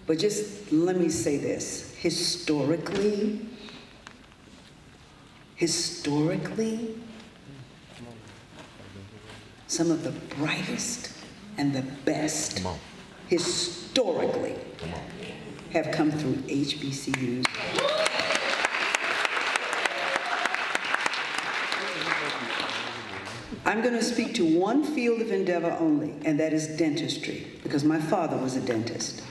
But just let me say this, historically, some of the brightest and the best, historically, have come through HBCUs. I'm going to speak to one field of endeavor only, and that is dentistry, because my father was a dentist.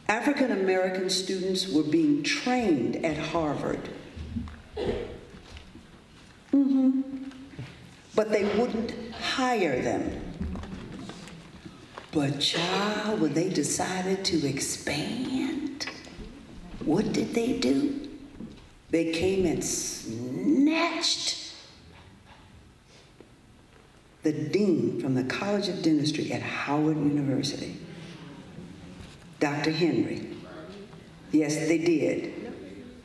African American students were being trained at Harvard. But they wouldn't hire them. But child, when they decided to expand, what did they do? They came and snatched the dean from the College of Dentistry at Howard University, Dr. Henry. Yes, they did.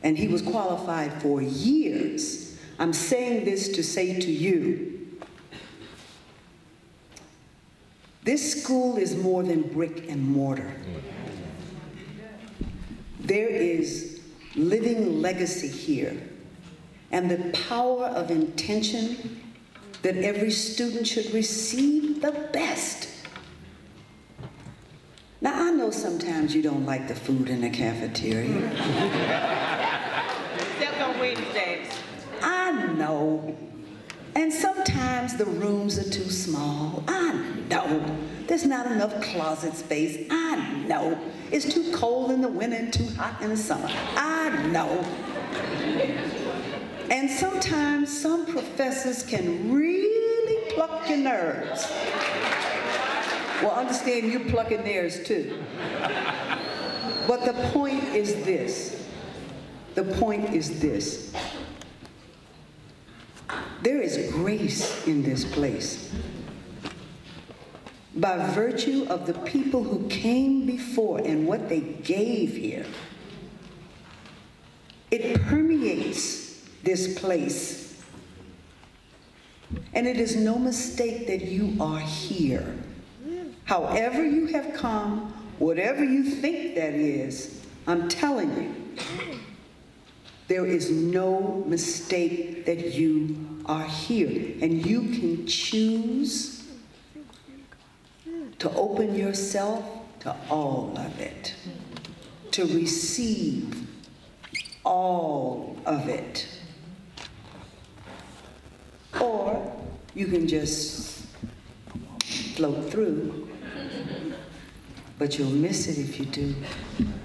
And he was qualified for years. I'm saying this to say to you, this school is more than brick and mortar. There is living legacy here, and the power of intention that every student should receive the best. Now, I know sometimes you don't like the food in the cafeteria. Except on Wednesdays. I know. And sometimes the rooms are too small. I know. There's not enough closet space. I know. It's too cold in the winter and too hot in the summer. I know. And sometimes some professors can really pluck your nerves. Well, understand you're plucking theirs too. But the point is this. The point is this. There is grace in this place. By virtue of the people who came before and what they gave here, it permeates this place. And it is no mistake that you are here. However you have come, whatever you think that is, I'm telling you, there is no mistake that you are here. And you can choose to open yourself to all of it, to receive all of it. Or you can just float through, but you'll miss it if you do.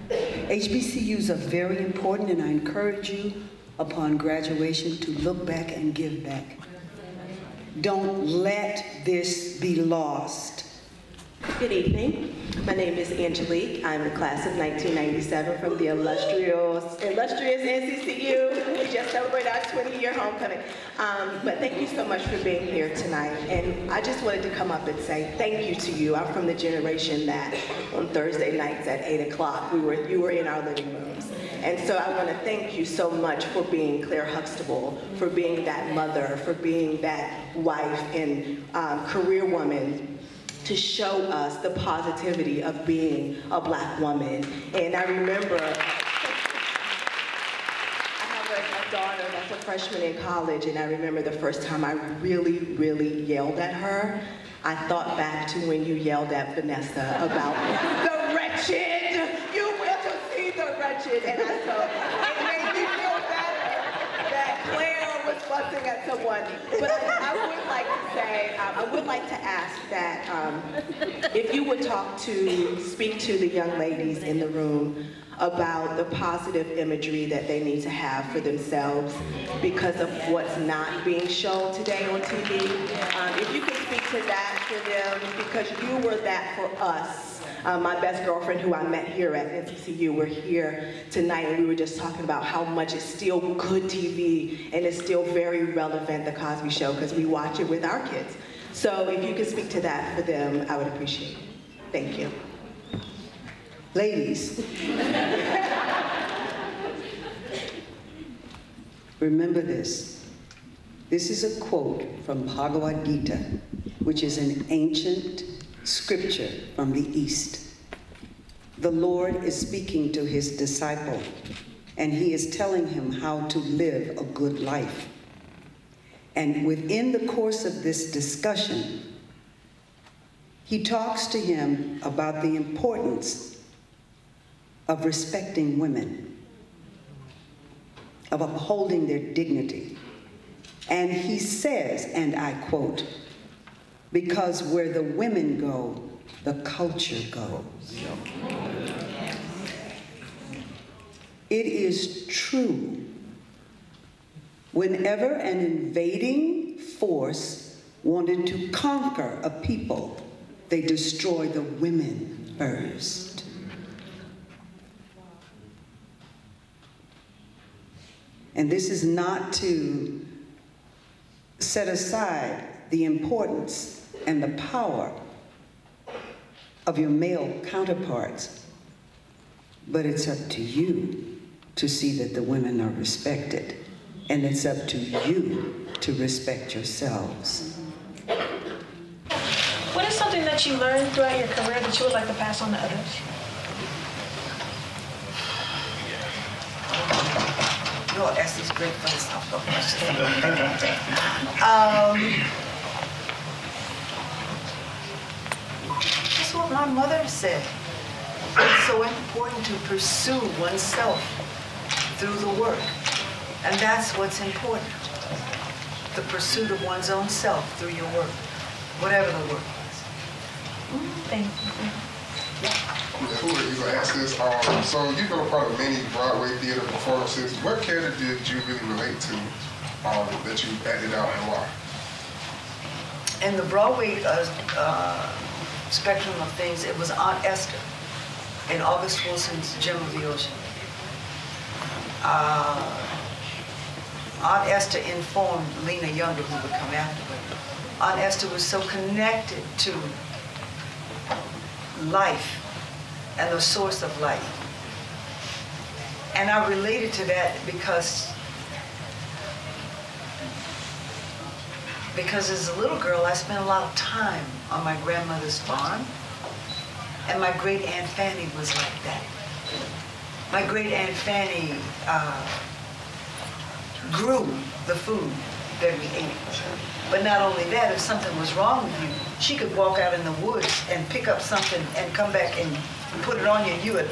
HBCUs are very important, and I encourage you upon graduation to look back and give back. Don't let this be lost. Good evening. My name is Angelique. I'm the class of 1997 from the illustrious NCCU. We just celebrated our 20-year homecoming. But thank you so much for being here tonight. And I just wanted to come up and say thank you to you. I'm from the generation that on Thursday nights at 8 o'clock, you were in our living rooms. And so I want to thank you so much for being Claire Huxtable, for being that mother, for being that wife and career woman, to show us the positivity of being a Black woman. And I remember, I have a daughter that's a freshman in college, and I remember the first time I really, really yelled at her. I thought back to when you yelled at Vanessa about the wretched. You will to see the wretched. And I thought, it made me feel better that Claire was fussing at someone. But I would like to say, I would like to ask that if you would speak to the young ladies in the room about the positive imagery that they need to have for themselves because of what's not being shown today on TV. If you could speak to that for them, because you were that for us. My best girlfriend who I met here at NCCU, we're here tonight, and we were just talking about how much it's still good TV and it's still very relevant, the Cosby Show, because we watch it with our kids. So if you could speak to that for them, I would appreciate it. Thank you. Ladies, remember this. This is a quote from Bhagavad Gita, which is an ancient scripture from the East. the Lord is speaking to his disciple, and he is telling him how to live a good life. And within the course of this discussion, he talks to him about the importance of respecting women, of upholding their dignity. And he says, and I quote, "Because where the women go, the culture goes." It is true. Whenever an invading force wanted to conquer a people, they destroyed the women first. And this is not to set aside the importance and the power of your male counterparts, but it's up to you to see that the women are respected, and it's up to you to respect yourselves. What is something that you learned throughout your career that you would like to pass on to others? You all ask these great philosophical questions. That's what my mother said. It's so important to pursue oneself through the work. And that's what's important. The pursuit of one's own self through your work, whatever the work is. Thank you. Who are you gonna ask this? So you've been a part of many Broadway theater performances. What character did you really relate to that you acted out, and why? In the Broadway spectrum of things, it was Aunt Esther in August Wilson's Gem of the Ocean. Aunt Esther informed Lena Younger, who would come after her. Aunt Esther was so connected to life and the source of life. And I related to that because as a little girl, I spent a lot of time on my grandmother's farm, and my great Aunt Fanny was like that. My great Aunt Fanny grew the food that we ate. But not only that, if something was wrong with you, she could walk out in the woods and pick up something and come back and put it on you, and you had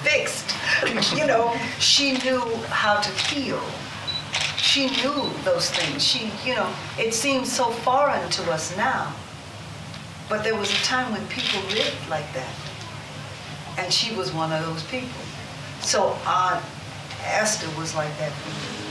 fixed. You know, she knew how to heal. She knew those things. She, you know, it seems so foreign to us now. But there was a time when people lived like that. And she was one of those people. So Aunt Esther was like that for me.